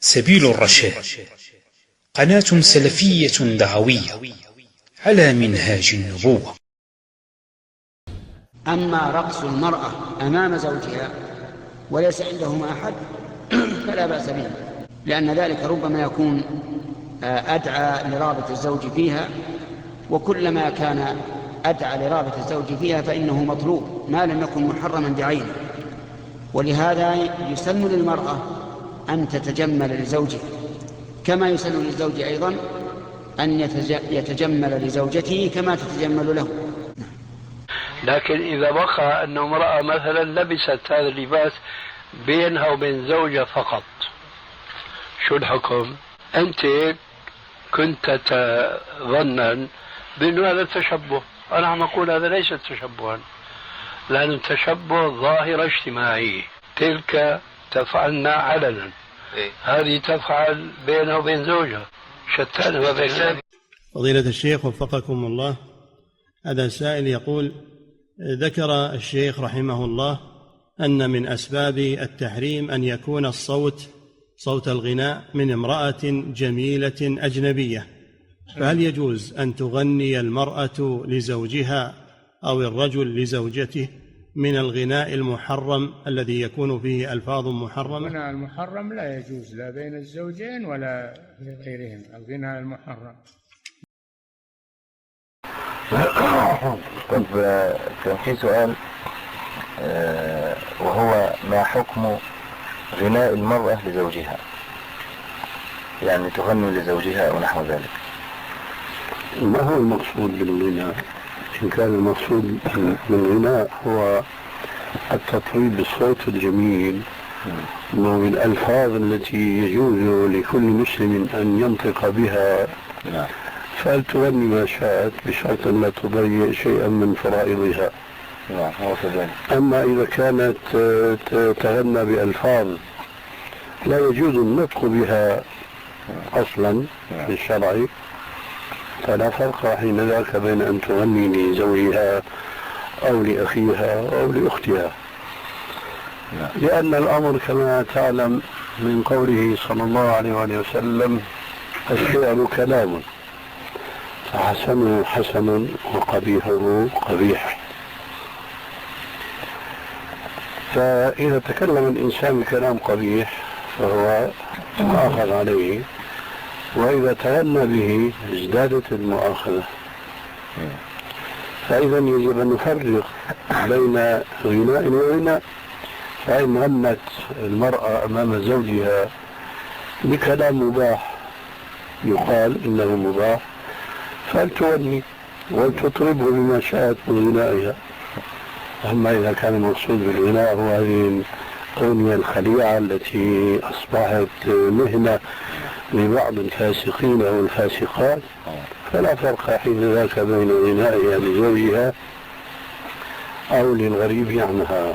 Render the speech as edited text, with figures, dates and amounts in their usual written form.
سبيل الرشاد، قناة سلفية دعوية على منهاج النبوة. أما رقص المرأة أمام زوجها وليس عندهما أحد فلا بأس به، لأن ذلك ربما يكون أدعى لرغبة الزوج فيها، وكلما كان أدعى لرغبة الزوج فيها فإنه مطلوب ما لم يكن محرما بعينه. ولهذا يسن للمرأة أن تتجمل لزوجها، كما يسن للزوج أيضا أن يتجمل لزوجته كما تتجمل له. لكن إذا وقع أن امرأة مثلا لبست هذا اللباس بينها وبين زوجها فقط، شو الحكم؟ أنت كنت تظنن بأنه هذا التشبه. أنا عم أقول هذا ليس تشبها، لأن التشبه ظاهرة اجتماعية، تلك تفعلنا علنا، هذه تفعل بينها وبين زوجها، شتان ما بين. فضيلة الشيخ وفقكم الله، هذا سائل يقول: ذكر الشيخ رحمه الله أن من أسباب التحريم أن يكون صوت الغناء من امرأة جميلة أجنبية، فهل يجوز أن تغني المرأة لزوجها أو الرجل لزوجته من الغناء المحرم الذي يكون فيه ألفاظ محرمة؟ الغناء المحرم لا يجوز لا بين الزوجين ولا لغيرهم، الغناء المحرم. طب كان في سؤال، وهو ما حكم غناء المرأة لزوجها، يعني تغني لزوجها أو نحو ذلك؟ ما هو المقصود بالغناء؟ إن كان المقصود بالغناء هو التطريب بالصوت الجميل والألفاظ التي يجوز لكل مسلم أن ينطق بها، فلتغني ما شاءت بشرط أن لا تضيع شيئا من فرائضها. أما إذا كانت تغنى بألفاظ لا يجوز النطق بها أصلا في الشرع، فلا فرق حين ذاك بين أن تغني لزوجها أو لأخيها أو لأختها، لأن الأمر كما تعلم من قوله صلى الله عليه وسلم: الشعر كلام، فحسنه حسن وقبيحه قبيح. فإذا تكلم الإنسان بكلام قبيح فهو مؤاخذ عليه، وإذا تغنى به ازدادت المؤاخذة. فإذا يجب أن نفرق بين غناء وغناء، فإن غنت المرأة أمام زوجها بكلام مباح يقال إنه مباح فلتغني ولتطربه بما شاءت من غنائها. أما إذا كان المقصود بالغناء هو هذه الأغنية الخليعة التي أصبحت مهنة لبعض الفاسقين أو الفاسقات، فلا فرق حين ذاك بين غنائها لزوجها أو للغريب عنها.